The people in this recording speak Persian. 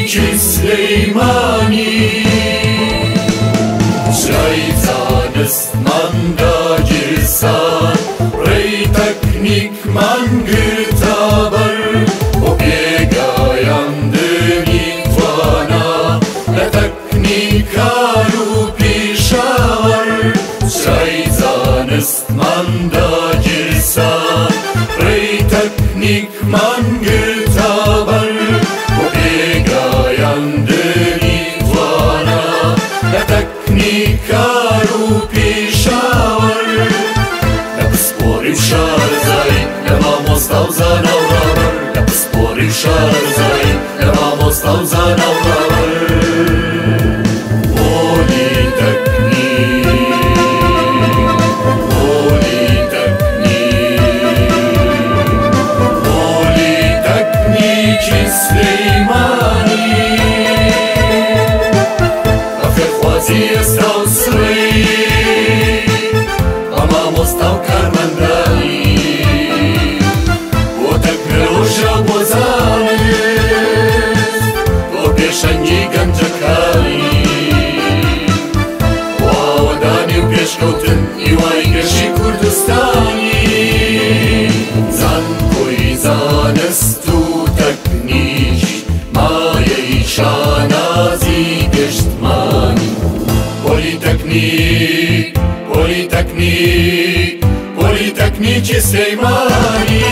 تەکنیکی سلەیمانی چای زانستماندا گیرسان ڕێی تەکنیکمان گرتا بەر بۆ پێگەیاندنی توانە لە تەکنیکار و پیشاوەڕ چای زانستماندا گیرسان ڕێی تەکنیکمان گرتا بەر بۆ پێگەیاندنی توانە لە تەکنیکار و پیشاوەڕ لە پسپۆڕی و شارزایی لە مامۆستا و زاناوڕاوەڕ لە پسپۆڕی و شارزایی لە مامۆستا و زاناوڕاوەڕ سلەیمانی ئەفێرخوازی ئێستا و سڕی بە مامۆستا و کارمەندانی بۆ تەکنەلۆژیا و بۆ زانست بۆ پێشەنگی گەنجەکانی بۆ ئاوەدانی و پێشکەوتن هیوای گەشی کوردستانی زانکۆی زانست و شانازی گشتمانی پۆلیتەکنیک پۆلیتەکنیکی سلەیمانی